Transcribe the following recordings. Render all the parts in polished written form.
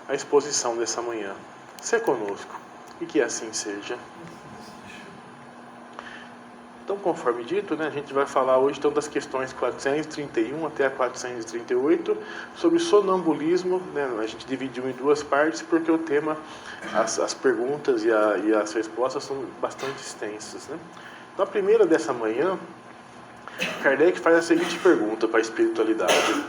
a exposição dessa manhã. Se conosco, e que assim seja. Então, conforme dito, a gente vai falar hoje então, das questões 431 até a 438 sobre sonambulismo. A gente dividiu em duas partes porque o tema, as perguntas e as respostas são bastante extensas. Então, a primeira dessa manhã, Kardec faz a seguinte pergunta para a espiritualidade: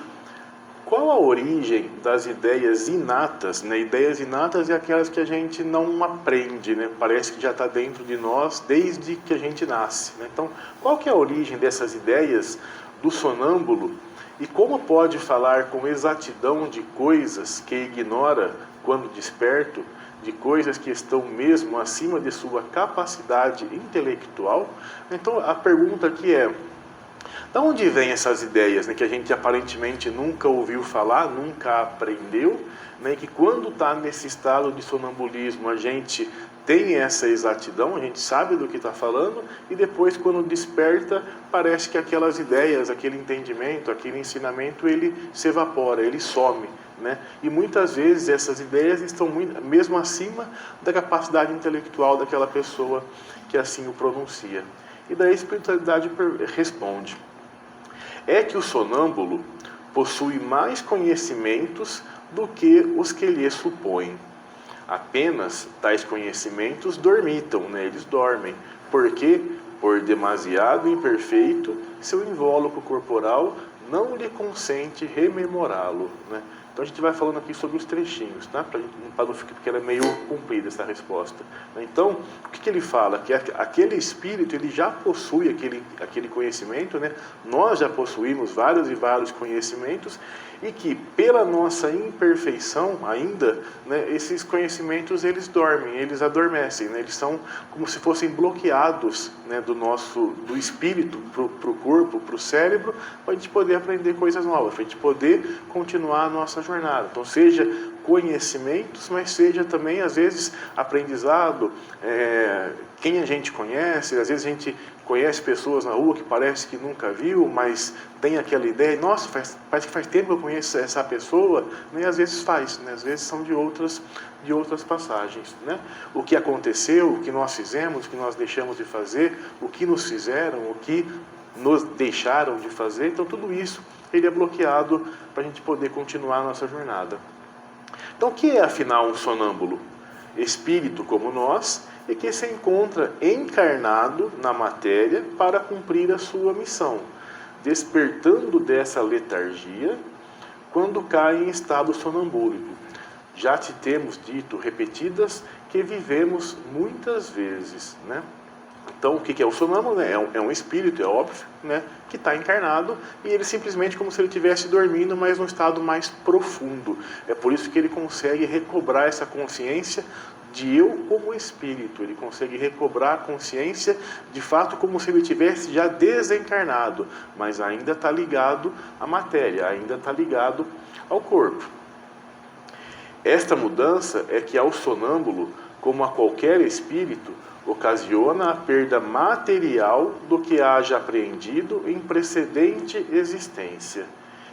qual a origem das ideias inatas? Ideias inatas é aquelas que a gente não aprende, parece que já está dentro de nós desde que a gente nasce. Então, qual que é a origem dessas ideias do sonâmbulo e como pode falar com exatidão de coisas que ignora quando desperto, de coisas que estão mesmo acima de sua capacidade intelectual? Então, a pergunta aqui é: de onde vêm essas ideias, que a gente aparentemente nunca ouviu falar, nunca aprendeu, e que quando está nesse estado de sonambulismo a gente tem essa exatidão, a gente sabe do que está falando, e depois quando desperta parece que aquelas ideias, aquele entendimento, aquele ensinamento, ele se evapora, ele some. E muitas vezes essas ideias estão mesmo acima da capacidade intelectual daquela pessoa que assim o pronuncia. E daí a espiritualidade responde: é que o sonâmbulo possui mais conhecimentos do que os que lhe supõem. Apenas tais conhecimentos dormitam, eles dormem, porque, por demasiado imperfeito, seu invólucro corporal não lhe consente rememorá-lo. Então a gente vai falando aqui sobre os trechinhos, para não ficar, porque ela é meio comprida essa resposta. Então, o que ele fala? Que aquele espírito, ele já possui aquele conhecimento, nós já possuímos vários e vários conhecimentos, e que pela nossa imperfeição ainda, esses conhecimentos eles dormem, eles adormecem, eles são como se fossem bloqueados do espírito para o corpo, para o cérebro, para a gente poder aprender coisas novas, para a gente poder continuar a nossa jornada. Então, seja conhecimentos, mas seja também, às vezes, aprendizado, quem a gente conhece, às vezes a gente conhece pessoas na rua que parece que nunca viu, mas tem aquela ideia, nossa, parece que faz tempo que eu conheço essa pessoa, e às vezes faz, às vezes são de outras passagens. O que aconteceu, o que nós fizemos, o que nós deixamos de fazer, o que nos fizeram, o que nos deixaram de fazer, então tudo isso ele é bloqueado para a gente poder continuar a nossa jornada. Então, o que é afinal um sonâmbulo? Espírito como nós, e que se encontra encarnado na matéria para cumprir a sua missão, despertando dessa letargia quando cai em estado sonambúlico. Já te temos dito repetidas que vivemos muitas vezes. Então, o que é o sonâmbulo? É um espírito, é óbvio, que está encarnado, e ele simplesmente como se ele estivesse dormindo, mas num estado mais profundo. É por isso que ele consegue recobrar essa consciência de eu como espírito. Ele consegue recobrar a consciência, de fato, como se ele tivesse já desencarnado, mas ainda está ligado à matéria, ainda está ligado ao corpo. Esta mudança é que ao sonâmbulo, como a qualquer espírito, ocasiona a perda material do que haja apreendido em precedente existência.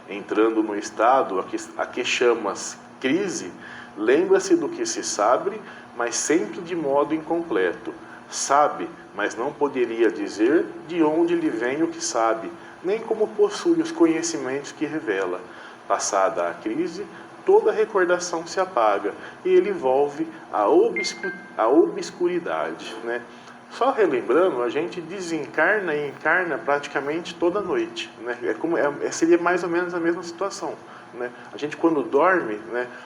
Entrando no estado a que chamas crise, lembra-se do que se sabe, mas sempre de modo incompleto. Sabe, mas não poderia dizer de onde lhe vem o que sabe, nem como possui os conhecimentos que revela. Passada a crise, toda recordação se apaga e ele volve à obscuridade. Só relembrando, a gente desencarna e encarna praticamente toda noite. Seria mais ou menos a mesma situação. A gente quando dorme,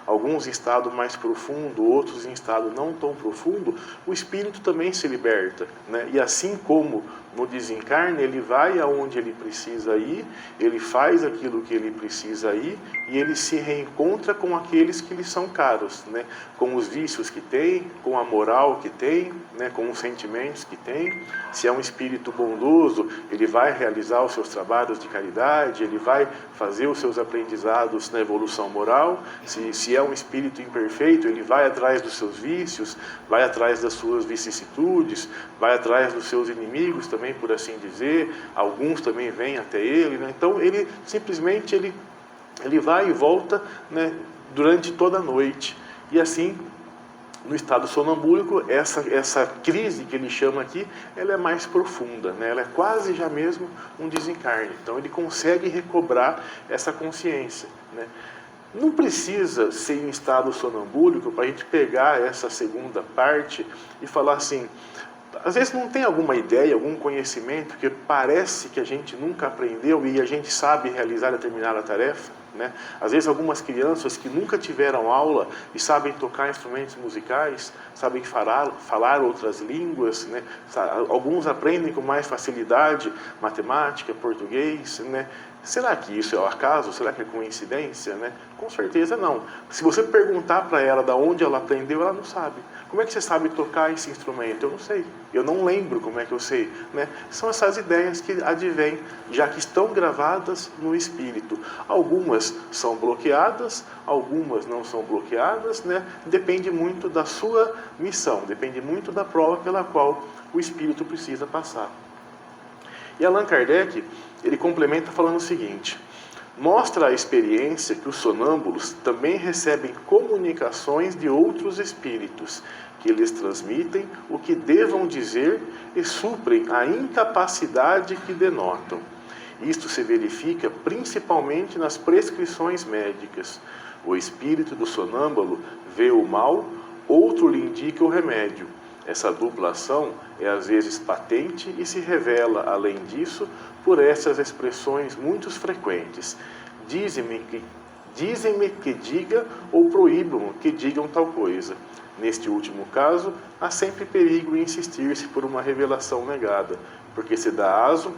alguns em estado mais profundo, outros em estado não tão profundo, o espírito também se liberta. E assim como no desencarne, ele vai aonde ele precisa ir, ele faz aquilo que ele precisa ir, e ele se reencontra com aqueles que lhe são caros, com os vícios que tem, com a moral que tem, com os sentimentos que tem. Se é um espírito bondoso, ele vai realizar os seus trabalhos de caridade, ele vai fazer os seus aprendizados na evolução moral. Se é um espírito imperfeito, ele vai atrás dos seus vícios, vai atrás das suas vicissitudes, vai atrás dos seus inimigos também, por assim dizer. Alguns também vêm até ele, Então ele vai e volta, durante toda a noite. E assim, no estado sonambúlico, essa crise que ele chama aqui, ela é mais profunda, né? Ela é quase já mesmo um desencarne. Então ele consegue recobrar essa consciência, né? Não precisa ser em estado sonambúlico para a gente pegar essa segunda parte e falar assim, às vezes não tem alguma ideia, algum conhecimento que parece que a gente nunca aprendeu e a gente sabe realizar determinada tarefa, né? Às vezes algumas crianças que nunca tiveram aula e sabem tocar instrumentos musicais, sabem falar outras línguas, né? Alguns aprendem com mais facilidade matemática, português, né? Será que isso é o acaso? Será que é coincidência, né? Com certeza não. Se você perguntar para ela de onde ela aprendeu, ela não sabe. Como é que você sabe tocar esse instrumento? Eu não sei. Eu não lembro como é que eu sei, né? São essas ideias que advêm, já que estão gravadas no espírito. Algumas são bloqueadas, algumas não são bloqueadas, né? Depende muito da sua missão, depende muito da prova pela qual o espírito precisa passar. E Allan Kardec, ele complementa falando o seguinte: mostra a experiência que os sonâmbulos também recebem comunicações de outros espíritos, que lhes transmitem o que devam dizer e suprem a incapacidade que denotam. Isto se verifica principalmente nas prescrições médicas. O espírito do sonâmbulo vê o mal, outro lhe indica o remédio. Essa dupla ação é às vezes patente e se revela, além disso, por essas expressões muito frequentes. Dizem-me que diga ou proíbam que digam tal coisa. Neste último caso, há sempre perigo em insistir-se por uma revelação negada, porque se dá aso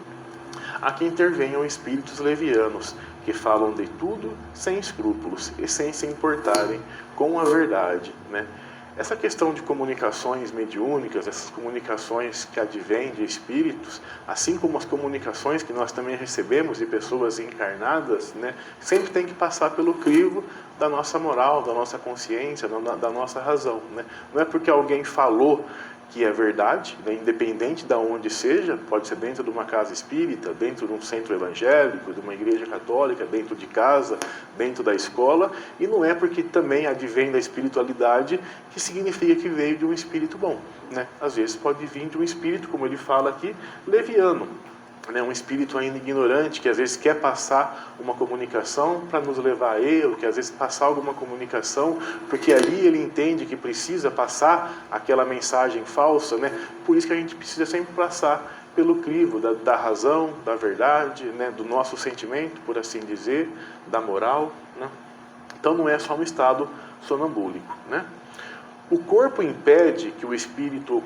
a que intervenham espíritos levianos, que falam de tudo sem escrúpulos e sem se importarem com a verdade, né? Essa questão de comunicações mediúnicas, essas comunicações que advêm de espíritos, assim como as comunicações que nós também recebemos de pessoas encarnadas, né, sempre tem que passar pelo crivo da nossa moral, da nossa consciência, da nossa razão, né? Não é porque alguém falou que é verdade, né, independente de onde seja, pode ser dentro de uma casa espírita, dentro de um centro evangélico, de uma igreja católica, dentro de casa, dentro da escola, e não é porque também advém da espiritualidade que significa que veio de um espírito bom, né? Às vezes pode vir de um espírito, como ele fala aqui, leviano, né, um espírito ainda ignorante, que às vezes quer passar uma comunicação para nos levar a erro, que às vezes passar alguma comunicação, porque ali ele entende que precisa passar aquela mensagem falsa, né? Por isso que a gente precisa sempre passar pelo crivo da razão, da verdade, né? Do nosso sentimento, por assim dizer, da moral, né? Então não é só um estado sonambúlico, né? O corpo impede que o espírito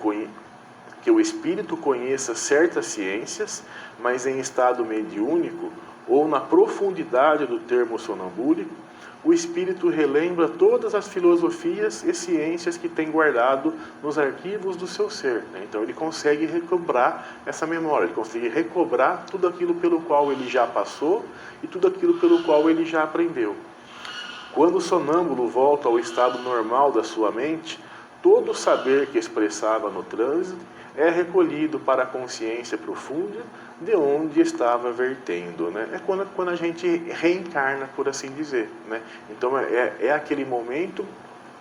conheça certas ciências, mas em estado mediúnico ou na profundidade do termo sonambúlico, o espírito relembra todas as filosofias e ciências que tem guardado nos arquivos do seu ser, né? Então ele consegue recobrar essa memória, ele consegue recobrar tudo aquilo pelo qual ele já passou e tudo aquilo pelo qual ele já aprendeu. Quando o sonâmbulo volta ao estado normal da sua mente, todo o saber que expressava no transe é recolhido para a consciência profunda de onde estava vertendo, né? É quando a gente reencarna, por assim dizer, né? Então é aquele momento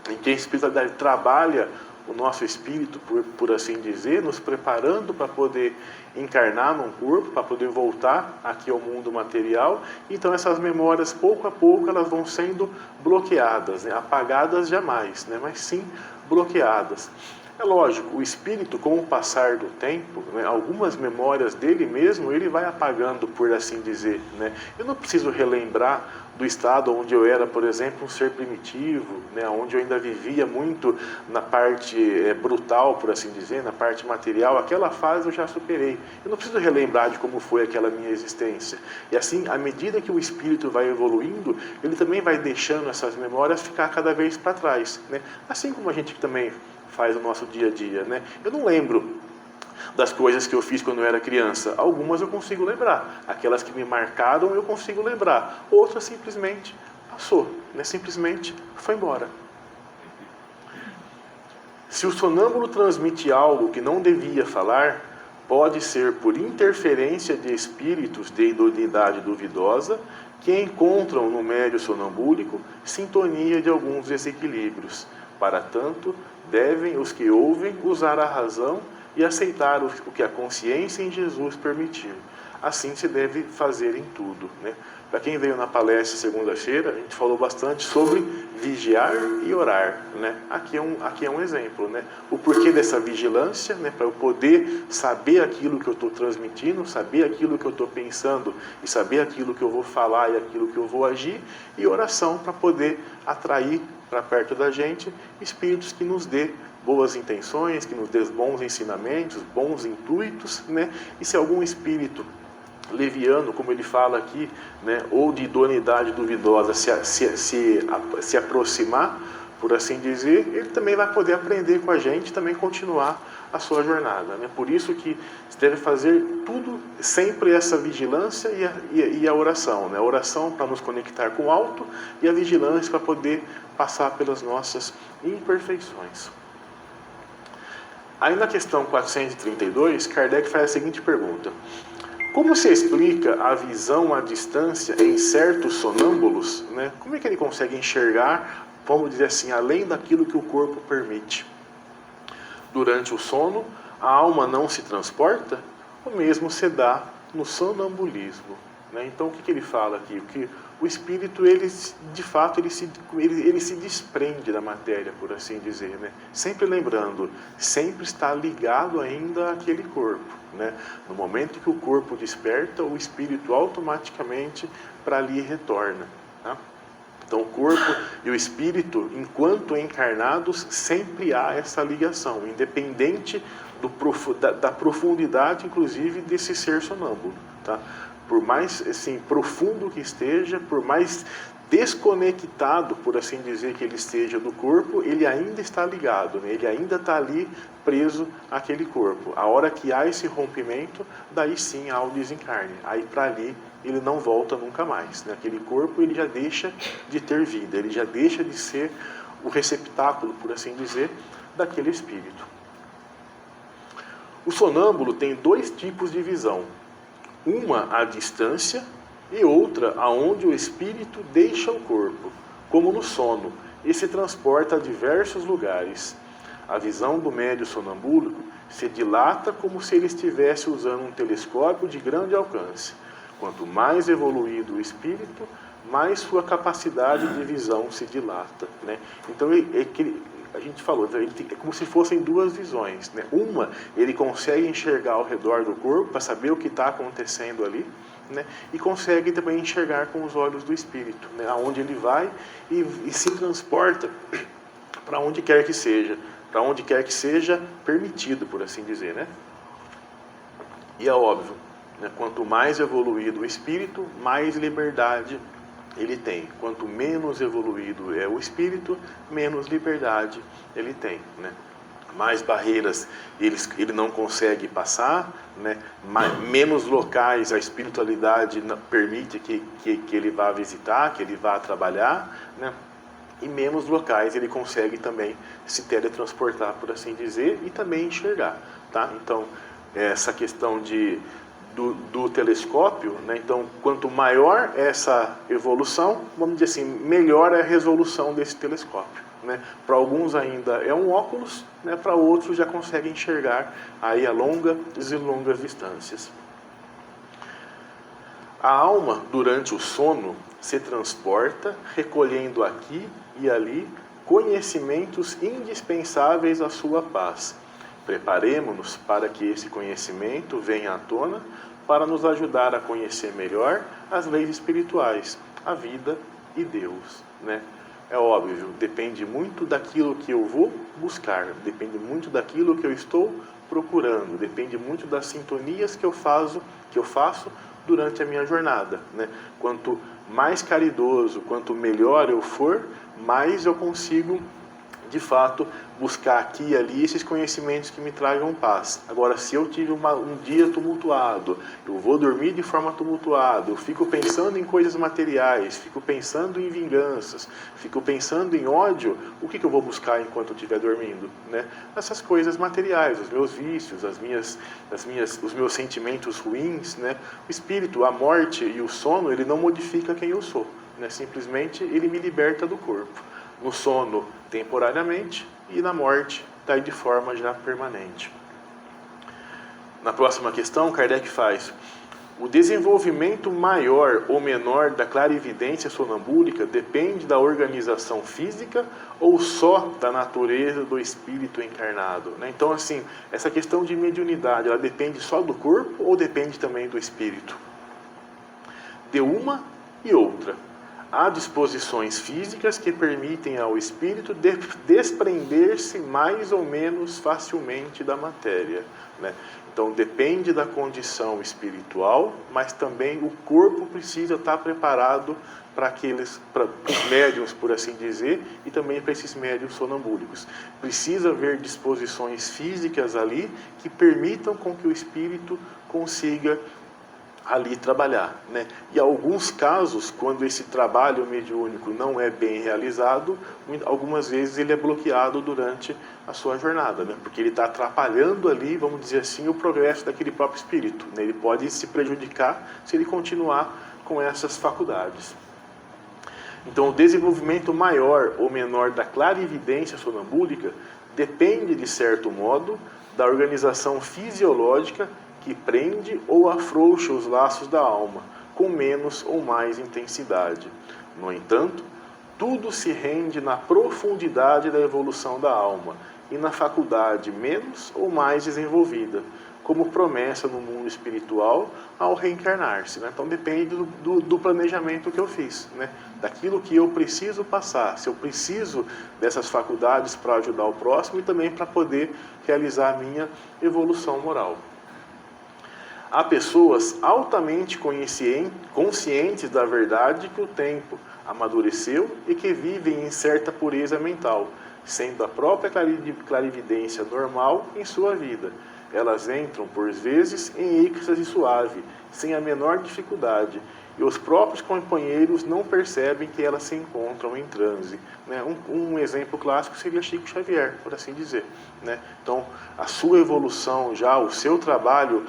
em que a espiritualidade trabalha o nosso espírito, por assim dizer, nos preparando para poder encarnar num corpo, para poder voltar aqui ao mundo material. Então essas memórias, pouco a pouco, elas vão sendo bloqueadas, né? Apagadas jamais, né? Mas sim bloqueadas. É lógico, o espírito, com o passar do tempo, né, algumas memórias dele mesmo, ele vai apagando, por assim dizer, né? Eu não preciso relembrar do estado onde eu era, por exemplo, um ser primitivo, né, onde eu ainda vivia muito na parte brutal, por assim dizer, na parte material. Aquela fase eu já superei. Eu não preciso relembrar de como foi aquela minha existência. E assim, à medida que o espírito vai evoluindo, ele também vai deixando essas memórias ficar cada vez para trás, né? Assim como a gente também faz o nosso dia a dia, né? Eu não lembro das coisas que eu fiz quando eu era criança. Algumas eu consigo lembrar. Aquelas que me marcaram eu consigo lembrar. Outras simplesmente passou, né? Simplesmente foi embora. Se o sonâmbulo transmite algo que não devia falar, Pode ser por interferência de espíritos de idoneidade duvidosa que encontram no médio sonambúlico sintonia de alguns desequilíbrios. Para tanto, devem os que ouvem usar a razão e aceitar o que a consciência em Jesus permitiu. Assim se deve fazer em tudo, né? Para quem veio na palestra segunda-feira, a gente falou bastante sobre vigiar e orar, né? Aqui é um exemplo, né? O porquê dessa vigilância, né? Para eu poder saber aquilo que eu estou transmitindo, saber aquilo que eu estou pensando e saber aquilo que eu vou falar e aquilo que eu vou agir, e oração para poder atrair para perto da gente espíritos que nos dê boas intenções, que nos dê bons ensinamentos, bons intuitos, né? E se algum espírito leviano, como ele fala aqui, né, ou de idoneidade duvidosa se aproximar, por assim dizer, ele também vai poder aprender com a gente, também continuar a sua jornada, né? Por isso que se deve fazer tudo, sempre essa vigilância e a oração, né? A oração para nos conectar com o alto e a vigilância para poder passar pelas nossas imperfeições. Aí na questão 432, Kardec faz a seguinte pergunta: como se explica a visão à distância em certos sonâmbulos, né? Como é que ele consegue enxergar, vamos dizer assim, além daquilo que o corpo permite? Durante o sono, a alma não se transporta? O mesmo se dá no sonambulismo, né? Então o que ele fala aqui? Que o espírito, ele de fato, ele se desprende da matéria, por assim dizer, né? Sempre lembrando, sempre está ligado ainda àquele corpo, né? No momento que o corpo desperta, o espírito automaticamente para ali retorna, tá? Então o corpo e o espírito, enquanto encarnados, sempre há essa ligação, independente da profundidade, inclusive, desse ser sonâmbulo, tá? Por mais assim, profundo que esteja, por mais desconectado, por assim dizer, que ele esteja do corpo, ele ainda está ligado, né? Ele ainda está ali preso àquele corpo. A hora que há esse rompimento, daí sim há o desencarne. Aí para ali ele não volta nunca mais, né? Aquele corpo, ele já deixa de ter vida, ele já deixa de ser o receptáculo, por assim dizer, daquele espírito. O sonâmbulo tem dois tipos de visão: uma à distância e outra aonde o espírito deixa o corpo, como no sono, e se transporta a diversos lugares. A visão do médio sonambúlico se dilata como se ele estivesse usando um telescópio de grande alcance. Quanto mais evoluído o espírito, mais sua capacidade de visão se dilata, né? Então a gente falou, é como se fossem duas visões, né? Uma, ele consegue enxergar ao redor do corpo para saber o que está acontecendo ali, né? E consegue também enxergar com os olhos do espírito, né? Aonde ele vai e se transporta para onde quer que seja permitido, por assim dizer, né? E é óbvio, né? Quanto mais evoluído o espírito, mais liberdade ele tem. Quanto menos evoluído é o espírito, menos liberdade ele tem, né? Mais barreiras ele não consegue passar, né? Menos locais a espiritualidade permite que ele vá visitar, que ele vá trabalhar, né? E menos locais ele consegue também se teletransportar, por assim dizer, e também enxergar, tá? Então, essa questão do telescópio, né? Então, quanto maior essa evolução, vamos dizer assim, melhor é a resolução desse telescópio, né? Para alguns ainda é um óculos, né? Para outros já conseguem enxergar aí a longas e longas distâncias. A alma, durante o sono, se transporta, recolhendo aqui e ali conhecimentos indispensáveis à sua paz. Preparemo-nos para que esse conhecimento venha à tona para nos ajudar a conhecer melhor as leis espirituais, a vida e Deus, né? É óbvio, depende muito daquilo que eu vou buscar, depende muito daquilo que eu estou procurando, depende muito das sintonias que eu faço durante a minha jornada, né? Quanto mais caridoso, quanto melhor eu for, mais eu consigo de fato, buscar aqui e ali esses conhecimentos que me tragam paz. Agora, se eu tive um dia tumultuado, eu vou dormir de forma tumultuada, eu fico pensando em coisas materiais, fico pensando em vinganças, fico pensando em ódio, o que eu vou buscar enquanto eu estiver dormindo? Né? Essas coisas materiais, os meus vícios, os meus sentimentos ruins. Né? O espírito, a morte e o sono, ele não modifica quem eu sou. Né? Simplesmente ele me liberta do corpo. No sono, temporariamente, e na morte, daí de forma já permanente. Na próxima questão, Kardec faz: o desenvolvimento maior ou menor da clarividência sonambúlica depende da organização física ou só da natureza do espírito encarnado? Né? Então, assim, essa questão de mediunidade, ela depende só do corpo ou depende também do espírito? De uma e outra. Há disposições físicas que permitem ao espírito desprender-se mais ou menos facilmente da matéria. Né? Então depende da condição espiritual, mas também o corpo precisa estar preparado para os médiuns, por assim dizer, e também para esses médiuns sonambúlicos. Precisa haver disposições físicas ali que permitam com que o espírito consiga ali trabalhar, né? E alguns casos, quando esse trabalho mediúnico não é bem realizado, algumas vezes ele é bloqueado durante a sua jornada, né? Porque ele está atrapalhando ali, vamos dizer assim, o progresso daquele próprio espírito, né? Ele pode se prejudicar se ele continuar com essas faculdades. Então, o desenvolvimento maior ou menor da clarividência sonambúlica depende, de certo modo, da organização fisiológica que prende ou afrouxa os laços da alma, com menos ou mais intensidade. No entanto, tudo se rende na profundidade da evolução da alma e na faculdade menos ou mais desenvolvida, como promessa no mundo espiritual ao reencarnar-se. Né? Então depende do planejamento que eu fiz, né? Daquilo que eu preciso passar, se eu preciso dessas faculdades para ajudar o próximo e também para poder realizar a minha evolução moral. Há pessoas altamente conscientes da verdade que o tempo amadureceu e que vivem em certa pureza mental, sendo a própria clarividência normal em sua vida. Elas entram, por vezes, em êxtase suave, sem a menor dificuldade, e os próprios companheiros não percebem que elas se encontram em transe. Né? Um exemplo clássico seria Chico Xavier, por assim dizer. Né? Então, a sua evolução já, o seu trabalho,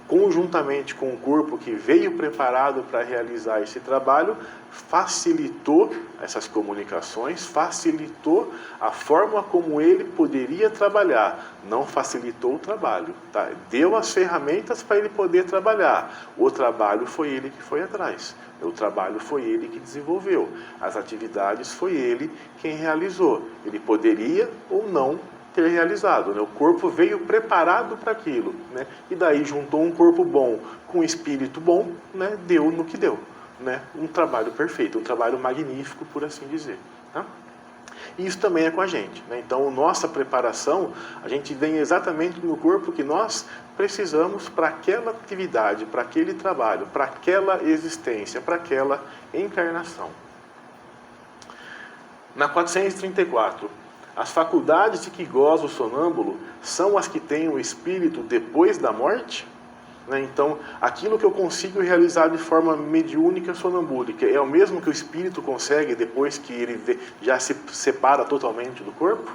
conjuntamente com o corpo que veio preparado para realizar esse trabalho, facilitou essas comunicações, facilitou a forma como ele poderia trabalhar, não facilitou o trabalho. Tá? Deu as ferramentas para ele poder trabalhar, o trabalho foi ele que foi atrás, o trabalho foi ele que desenvolveu, as atividades foi ele quem realizou. Ele poderia ou não ter realizado, né? O corpo veio preparado para aquilo, né? E daí juntou um corpo bom com um espírito bom, né? Deu no que deu, né? Um trabalho perfeito, um trabalho magnífico, por assim dizer. Tá? E isso também é com a gente, né? Então, nossa preparação, a gente vem exatamente no corpo que nós precisamos para aquela atividade, para aquele trabalho, para aquela existência, para aquela encarnação. Na 434, as faculdades de que goza o sonâmbulo são as que têm o espírito depois da morte? Né? Então, aquilo que eu consigo realizar de forma mediúnica sonambúlica é o mesmo que o espírito consegue depois que ele já se separa totalmente do corpo?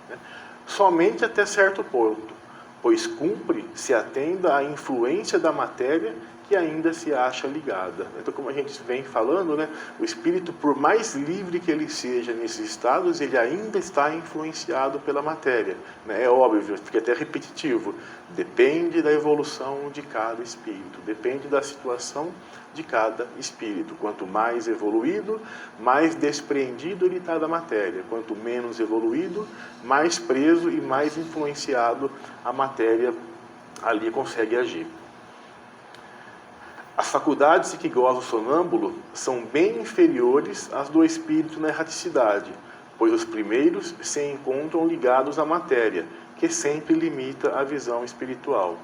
Né? Somente até certo ponto, pois cumpre se atenda à influência da matéria que ainda se acha ligada. Então, como a gente vem falando, né, o espírito, por mais livre que ele seja nesses estados, ele ainda está influenciado pela matéria. Né? É óbvio, fica até repetitivo. Depende da evolução de cada espírito, depende da situação de cada espírito. Quanto mais evoluído, mais desprendido ele está da matéria. Quanto menos evoluído, mais preso e mais influenciado a matéria ali consegue agir. As faculdades de que goza o sonâmbulo são bem inferiores às do espírito na erraticidade, pois os primeiros se encontram ligados à matéria, que sempre limita a visão espiritual.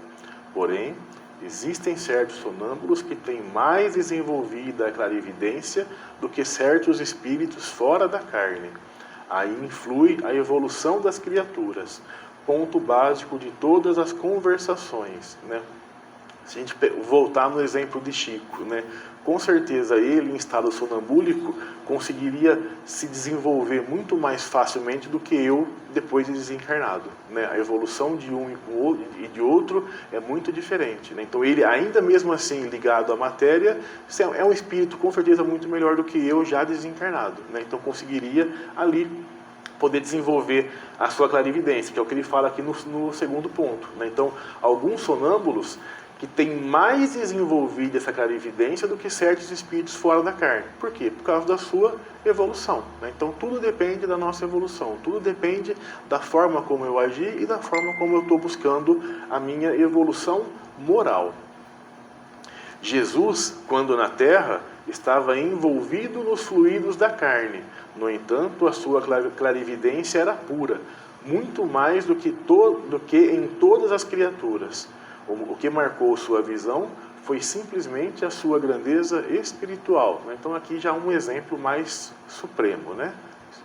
Porém, existem certos sonâmbulos que têm mais desenvolvida a clarividência do que certos espíritos fora da carne. Aí influi a evolução das criaturas. Ponto básico de todas as conversações, né? Se a gente voltar no exemplo de Chico, né? Com certeza ele, em estado sonambúlico, conseguiria se desenvolver muito mais facilmente do que eu depois de desencarnado, né? A evolução de um e de outro é muito diferente, né? Então ele, ainda mesmo assim ligado à matéria, é um espírito com certeza muito melhor do que eu já desencarnado, né? Então conseguiria ali poder desenvolver a sua clarividência, que é o que ele fala aqui no segundo ponto, né? Então, alguns sonâmbulos que têm mais desenvolvida essa clarividência do que certos espíritos fora da carne. Por quê? Por causa da sua evolução, né? Então, tudo depende da nossa evolução, tudo depende da forma como eu agi e da forma como eu estou buscando a minha evolução moral. Jesus, quando na Terra, estava envolvido nos fluidos da carne. No entanto, a sua clarividência era pura, muito mais do que em todas as criaturas. O que marcou sua visão foi simplesmente a sua grandeza espiritual. Então aqui já um exemplo mais supremo, né?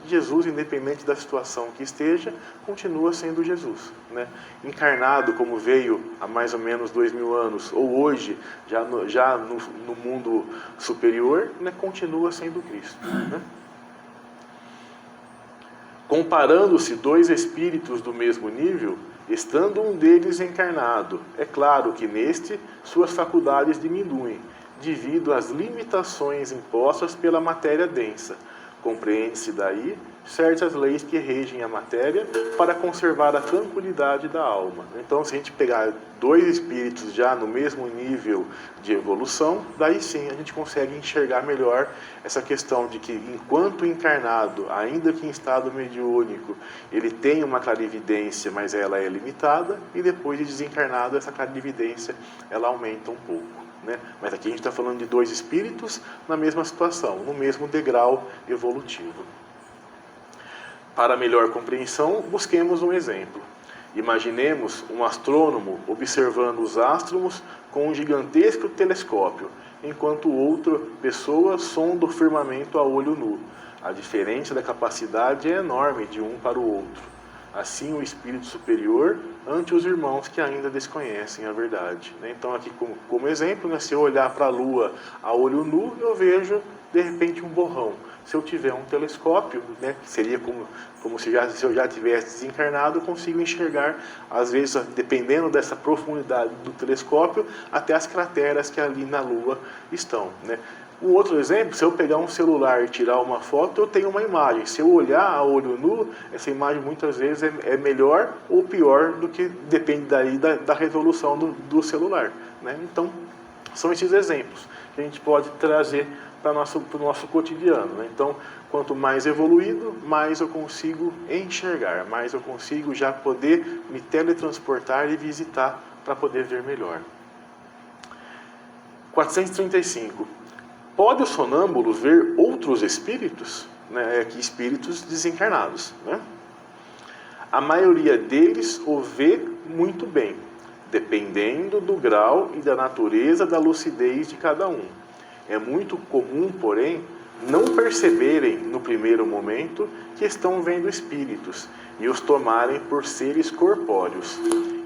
Jesus, independente da situação que esteja, continua sendo Jesus, né? Encarnado como veio há mais ou menos 2000 anos, ou hoje, já no mundo superior, né? Continua sendo Cristo, né? Comparando-se dois espíritos do mesmo nível, estando um deles encarnado, é claro que neste suas faculdades diminuem, devido às limitações impostas pela matéria densa. Compreende-se daí certas leis que regem a matéria para conservar a tranquilidade da alma. Então, se a gente pegar dois espíritos já no mesmo nível de evolução, daí sim a gente consegue enxergar melhor essa questão de que, enquanto encarnado, ainda que em estado mediúnico, ele tem uma clarividência, mas ela é limitada, e depois de desencarnado, essa clarividência ela aumenta um pouco, né? Mas aqui a gente está falando de dois espíritos na mesma situação, no mesmo degrau evolutivo. Para melhor compreensão, busquemos um exemplo. Imaginemos um astrônomo observando os astros com um gigantesco telescópio, enquanto outra pessoa sonda o firmamento a olho nu. A diferença da capacidade é enorme de um para o outro. Assim, o espírito superior ante os irmãos que ainda desconhecem a verdade. Então, aqui como exemplo, né, se eu olhar para a Lua a olho nu, eu vejo, de repente, um borrão. Se eu tiver um telescópio, né, que seria como se eu já tivesse desencarnado, eu consigo enxergar, às vezes, dependendo dessa profundidade do telescópio, até as crateras que ali na Lua estão, né? Um outro exemplo, se eu pegar um celular e tirar uma foto, eu tenho uma imagem. Se eu olhar a olho nu, essa imagem muitas vezes é melhor ou pior do que depende daí da resolução do celular, né? Então, são esses exemplos que a gente pode trazer para o nosso cotidiano, né? Então, quanto mais evoluído, mais eu consigo enxergar, mais eu consigo já poder me teletransportar e visitar para poder ver melhor. 435. Pode o sonâmbulo ver outros espíritos? Né? Aqui, espíritos desencarnados, né? A maioria deles o vê muito bem, dependendo do grau e da natureza da lucidez de cada um. É muito comum, porém, não perceberem no primeiro momento que estão vendo espíritos e os tomarem por seres corpóreos.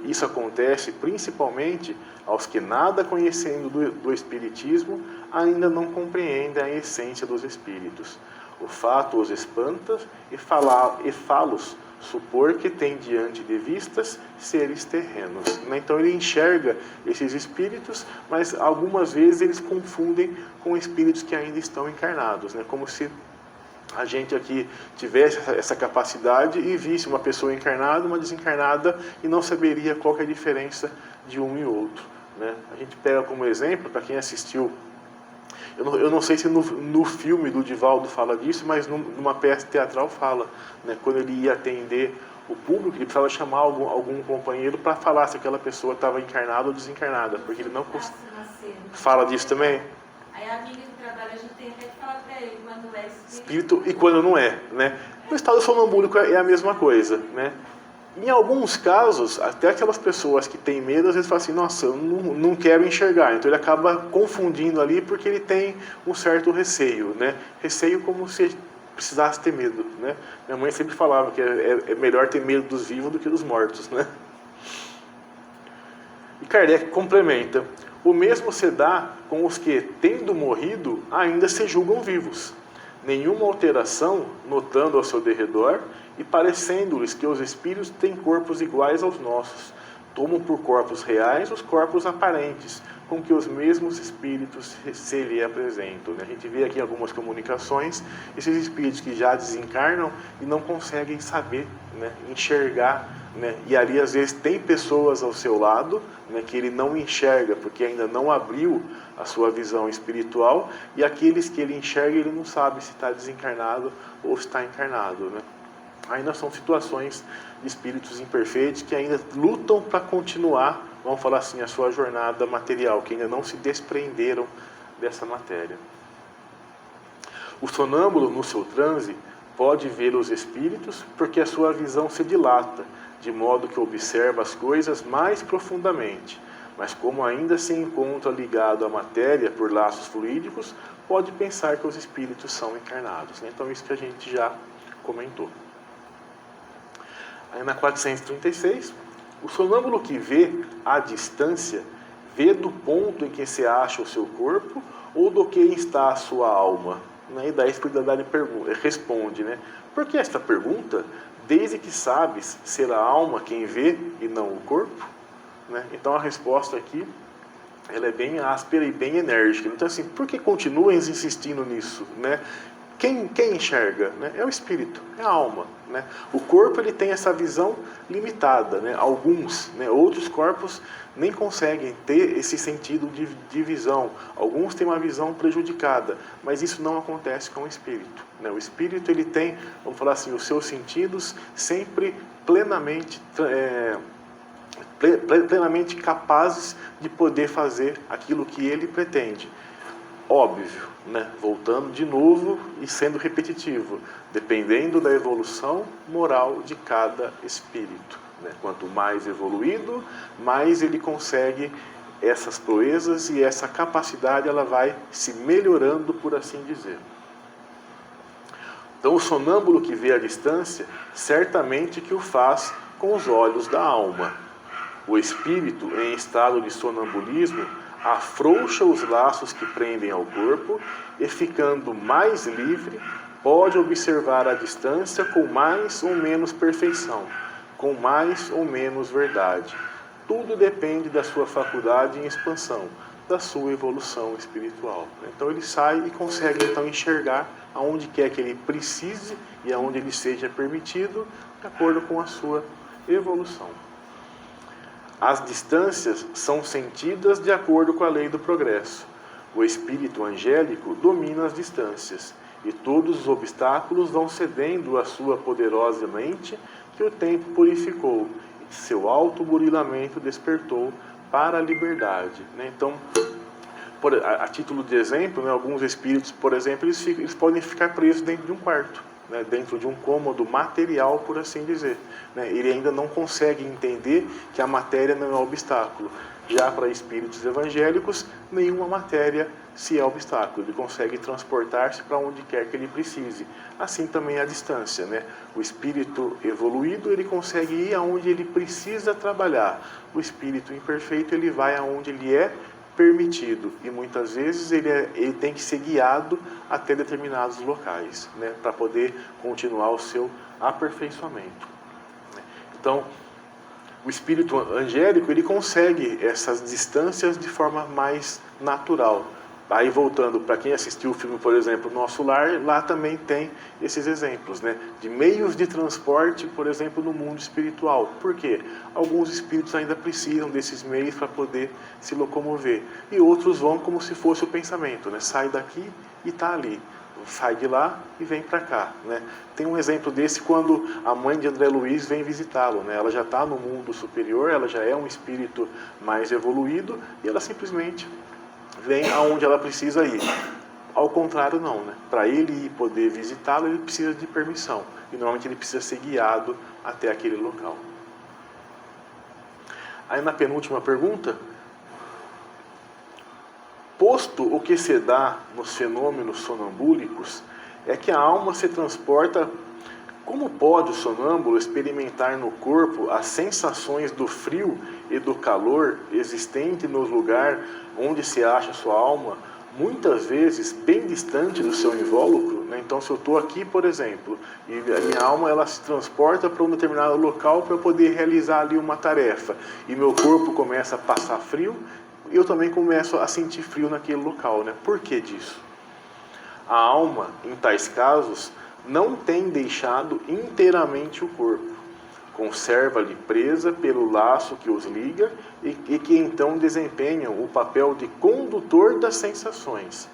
Isso acontece principalmente aos que, nada conhecendo do espiritismo, ainda não compreendem a essência dos espíritos. O fato os espanta e fá-los supor que tem diante de vistas seres terrenos. Então ele enxerga esses espíritos, mas algumas vezes eles confundem com espíritos que ainda estão encarnados, né? Como se a gente aqui tivesse essa capacidade e visse uma pessoa encarnada, uma desencarnada, e não saberia qual que é a diferença de um e outro, né? A gente pega como exemplo, para quem assistiu, eu não sei se no filme do Divaldo fala disso, mas numa peça teatral fala, né? Quando ele ia atender o público, ele precisava chamar algum companheiro para falar se aquela pessoa estava encarnada ou desencarnada, porque ele não fala disso também. Aí a amiga de trabalho, a gente tem até que falar para ele quando é espírito e quando não é, né? O estado sonambúlico é a mesma coisa, né? Em alguns casos, até aquelas pessoas que têm medo, às vezes falam assim, nossa, eu não quero enxergar. Então ele acaba confundindo ali porque ele tem um certo receio, né? Receio como se precisasse ter medo, né? Minha mãe sempre falava que é melhor ter medo dos vivos do que dos mortos, né? E Kardec complementa: o mesmo se dá com os que, tendo morrido, ainda se julgam vivos. Nenhuma alteração, notando ao seu derredor, e parecendo-lhes que os espíritos têm corpos iguais aos nossos, tomam por corpos reais os corpos aparentes, com que os mesmos espíritos se lhe apresentam. A gente vê aqui algumas comunicações, esses espíritos que já desencarnam e não conseguem saber, né, enxergar, né, e ali às vezes tem pessoas ao seu lado, né, que ele não enxerga, porque ainda não abriu a sua visão espiritual, e aqueles que ele enxerga, ele não sabe se está desencarnado ou se está encarnado, né? Ainda são situações de espíritos imperfeitos que ainda lutam para continuar, vamos falar assim, a sua jornada material, que ainda não se desprenderam dessa matéria. O sonâmbulo, no seu transe, pode ver os espíritos porque a sua visão se dilata, de modo que observa as coisas mais profundamente. Mas como ainda se encontra ligado à matéria por laços fluídicos, pode pensar que os espíritos são encarnados. Então isso que a gente já comentou. Aí na 436, o sonâmbulo que vê à distância, vê do ponto em que se acha o seu corpo ou do que está a sua alma? E daí a espiritualidade responde, né? Por que esta pergunta? Desde que sabes ser a alma quem vê e não o corpo? Né? Então a resposta aqui, ela é bem áspera e bem enérgica. Então assim, por que continuam insistindo nisso, né? Quem enxerga, né? É o espírito, é a alma, né? O corpo ele tem essa visão limitada, né? Alguns, né? Outros corpos nem conseguem ter esse sentido de visão. Alguns têm uma visão prejudicada, mas isso não acontece com o espírito, né? O espírito ele tem, vamos falar assim, os seus sentidos sempre plenamente capazes de poder fazer aquilo que ele pretende. Óbvio, né? Voltando de novo e sendo repetitivo, dependendo da evolução moral de cada espírito, né? Quanto mais evoluído, mais ele consegue essas proezas e essa capacidade ela vai se melhorando, por assim dizer. Então o sonâmbulo que vê à distância, certamente que o faz com os olhos da alma. O espírito, em estado de sonambulismo, afrouxa os laços que prendem ao corpo e, ficando mais livre, pode observar a distância com mais ou menos perfeição, com mais ou menos verdade. Tudo depende da sua faculdade em expansão, da sua evolução espiritual. Então ele sai e consegue então enxergar aonde quer que ele precise e aonde ele seja permitido, de acordo com a sua evolução. As distâncias são sentidas de acordo com a lei do progresso. O espírito angélico domina as distâncias, e todos os obstáculos vão cedendo à sua poderosa mente, que o tempo purificou, e seu alto burilamento despertou para a liberdade. Então, a título de exemplo, alguns espíritos, por exemplo, eles podem ficar presos dentro de um quarto, dentro de um cômodo material, por assim dizer. Ele ainda não consegue entender que a matéria não é obstáculo. Já para espíritos evangélicos, nenhuma matéria se é obstáculo. Ele consegue transportar-se para onde quer que ele precise. Assim também a distância. O espírito evoluído, ele consegue ir aonde ele precisa trabalhar. O espírito imperfeito, ele vai aonde ele é permitido, e muitas vezes ele tem que ser guiado até determinados locais, para poder continuar o seu aperfeiçoamento. Então, o espírito angélico ele consegue essas distâncias de forma mais natural. Aí voltando para quem assistiu o filme, por exemplo, Nosso Lar, lá também tem esses exemplos, de meios de transporte, por exemplo, no mundo espiritual. Por quê? Alguns espíritos ainda precisam desses meios para poder se locomover. E outros vão como se fosse o pensamento, sai daqui e está ali. Sai de lá e vem para cá. Tem um exemplo desse quando a mãe de André Luiz vem visitá-lo. Ela já está no mundo superior, ela já é um espírito mais evoluído e ela simplesmente vem aonde ela precisa ir. Ao contrário, não. Para ele ir poder visitá-lo, ele precisa de permissão. E normalmente ele precisa ser guiado até aquele local. Aí na penúltima pergunta, posto o que se dá nos fenômenos sonambúlicos, é que a alma se transporta. Como pode o sonâmbulo experimentar no corpo as sensações do frio e do calor existente no lugar onde se acha sua alma, muitas vezes bem distante do seu invólucro? Então, se eu estou aqui, por exemplo, e a minha alma ela se transporta para um determinado local para eu poder realizar ali uma tarefa, e meu corpo começa a passar frio, eu também começo a sentir frio naquele local. Por que disso? A alma, em tais casos, não tem deixado inteiramente o corpo. Conserva-lhe presa pelo laço que os liga e que então desempenham o papel de condutor das sensações.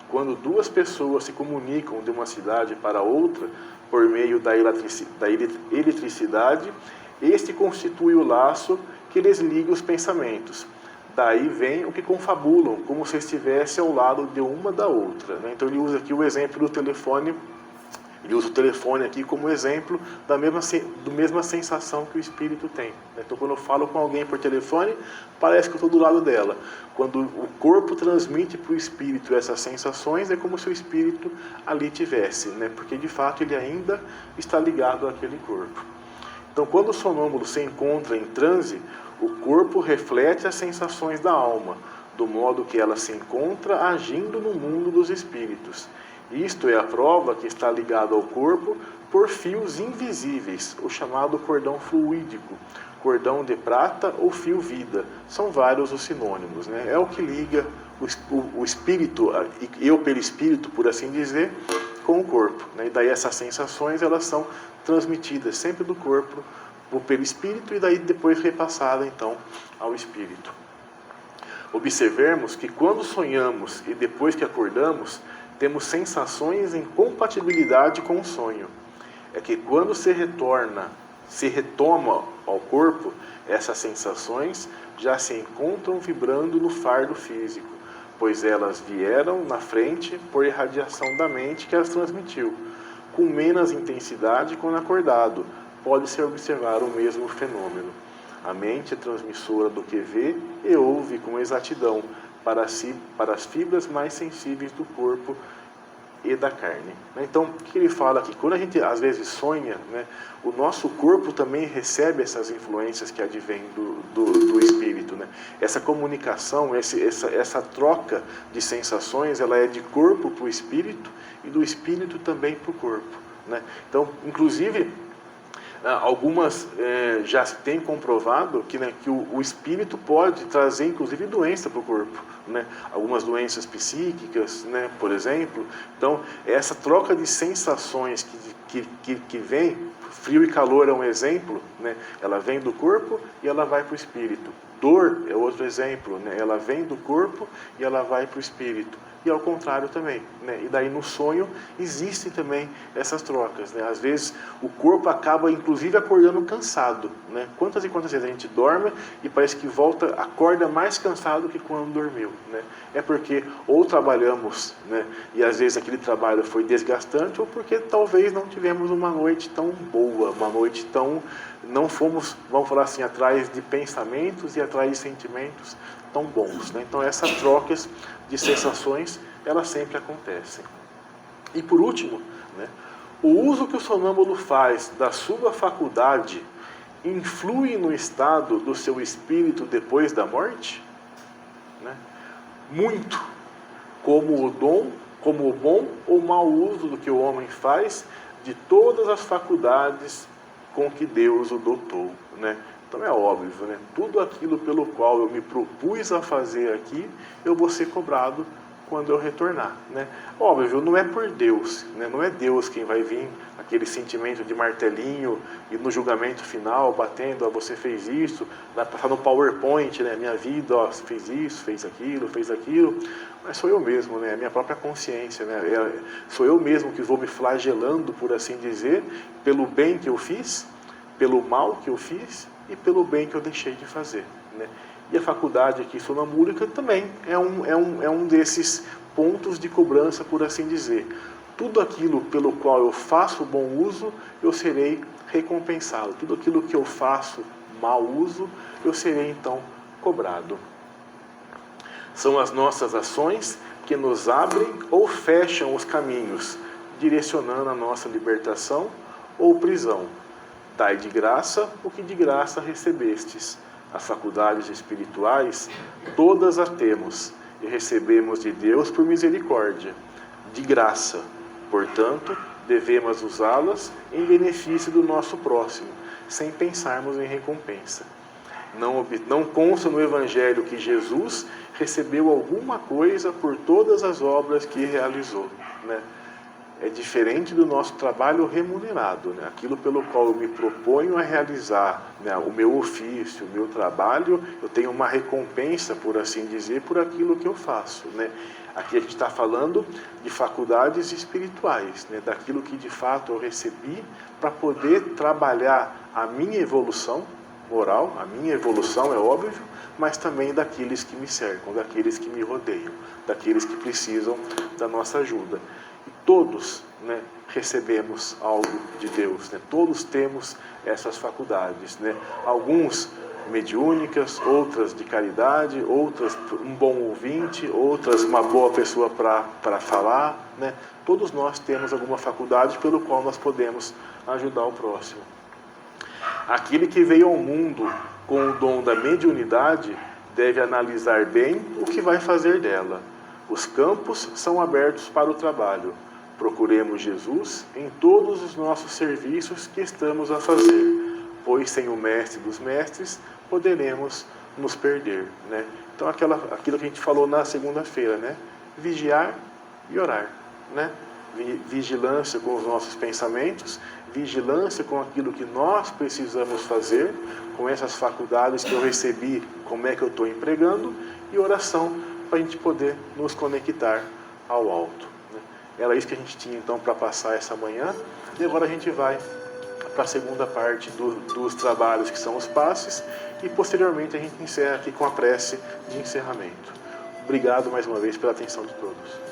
Quando duas pessoas se comunicam de uma cidade para outra por meio da eletricidade, este constitui o laço que lhes liga os pensamentos. Daí vem o que confabulam, como se estivesse ao lado de uma da outra. Então ele usa aqui o exemplo do telefone. Ele usa o telefone aqui como exemplo da mesma sensação que o espírito tem. Então, quando eu falo com alguém por telefone, parece que eu estou do lado dela. Quando o corpo transmite para o espírito essas sensações, é como se o espírito ali tivesse, porque de fato ele ainda está ligado àquele corpo. Então, quando o sonâmbulo se encontra em transe, o corpo reflete as sensações da alma, do modo que ela se encontra agindo no mundo dos espíritos. Isto é a prova que está ligado ao corpo por fios invisíveis, o chamado cordão fluídico, cordão de prata ou fio vida. São vários os sinônimos. É o que liga o espírito, eu pelo espírito, por assim dizer, com o corpo. E daí essas sensações elas são transmitidas sempre do corpo pelo espírito e daí depois repassada então ao espírito. Observemos que quando sonhamos e depois que acordamos, temos sensações em compatibilidade com o sonho. É que quando se retoma ao corpo, essas sensações já se encontram vibrando no fardo físico, pois elas vieram na frente por irradiação da mente que as transmitiu. Com menos intensidade quando acordado, pode-se observar o mesmo fenômeno. A mente é transmissora do que vê e ouve com exatidão, para as fibras mais sensíveis do corpo e da carne. Então, o que ele fala aqui? Quando a gente às vezes sonha, o nosso corpo também recebe essas influências que advêm do espírito. Essa comunicação, essa troca de sensações, ela é de corpo para o espírito e do espírito também para o corpo. Então, inclusive, algumas já se tem comprovado que o espírito pode trazer inclusive doença para o corpo, algumas doenças psíquicas, por exemplo. Então essa troca de sensações que vem, frio e calor é um exemplo, ela vem do corpo e ela vai para o espírito. Dor é outro exemplo, ela vem do corpo e ela vai para o espírito. E ao contrário também. E daí no sonho existem também essas trocas. Às vezes o corpo acaba inclusive acordando cansado. Quantas e quantas vezes a gente dorme e parece que acorda mais cansado que quando dormiu. É porque ou trabalhamos, e às vezes aquele trabalho foi desgastante, ou porque talvez não tivemos uma noite tão boa, uma noite tão... não fomos, vamos falar assim, atrás de pensamentos e atrás de sentimentos tão bons. Então essas trocas de sensações, elas sempre acontecem. E por último, o uso que o sonâmbulo faz da sua faculdade influi no estado do seu espírito depois da morte? Muito, como o bom ou mau uso do que o homem faz de todas as faculdades com que Deus o dotou. Então é óbvio, tudo aquilo pelo qual eu me propus a fazer aqui, eu vou ser cobrado quando eu retornar. Óbvio, não é por Deus, não é Deus quem vai vir, aquele sentimento de martelinho e no julgamento final, batendo, você fez isso, vai passar no PowerPoint, minha vida, você fez isso, fez aquilo, mas sou eu mesmo, a minha própria consciência, sou eu mesmo que vou me flagelando, por assim dizer, pelo bem que eu fiz, pelo mal que eu fiz e pelo bem que eu deixei de fazer. E a faculdade aqui sonambúlica também é um desses pontos de cobrança, por assim dizer. Tudo aquilo pelo qual eu faço bom uso, eu serei recompensado. Tudo aquilo que eu faço mau uso, eu serei então cobrado. São as nossas ações que nos abrem ou fecham os caminhos direcionando a nossa libertação ou prisão. Dai de graça o que de graça recebestes. As faculdades espirituais, todas as temos, e recebemos de Deus por misericórdia, de graça. Portanto, devemos usá-las em benefício do nosso próximo, sem pensarmos em recompensa. Não consta no Evangelho que Jesus recebeu alguma coisa por todas as obras que realizou, né? É diferente do nosso trabalho remunerado, né? Aquilo pelo qual eu me proponho a realizar, né? O meu ofício, o meu trabalho, eu tenho uma recompensa, por assim dizer, por aquilo que eu faço, né? Aqui a gente está falando de faculdades espirituais, né? Daquilo que de fato eu recebi para poder trabalhar a minha evolução moral, a minha evolução é óbvio, mas também daqueles que me cercam, daqueles que me rodeiam, daqueles que precisam da nossa ajuda. E todos, né, recebemos algo de Deus, né? Todos temos essas faculdades, né? Alguns mediúnicas, outras de caridade, outras um bom ouvinte, outras uma boa pessoa para falar, né? Todos nós temos alguma faculdade pelo qual nós podemos ajudar o próximo. Aquele que veio ao mundo com o dom da mediunidade deve analisar bem o que vai fazer dela. Os campos são abertos para o trabalho. Procuremos Jesus em todos os nossos serviços que estamos a fazer, pois sem o mestre dos mestres poderemos nos perder, né? Então aquilo que a gente falou na segunda-feira, né? Vigiar e orar, né? Vigilância com os nossos pensamentos, vigilância com aquilo que nós precisamos fazer, com essas faculdades que eu recebi, como é que eu estou empregando, e oração para a gente poder nos conectar ao alto, né? Era isso que a gente tinha então para passar essa manhã, e agora a gente vai para a segunda parte dos trabalhos, que são os passes, e posteriormente a gente encerra aqui com a prece de encerramento. Obrigado mais uma vez pela atenção de todos.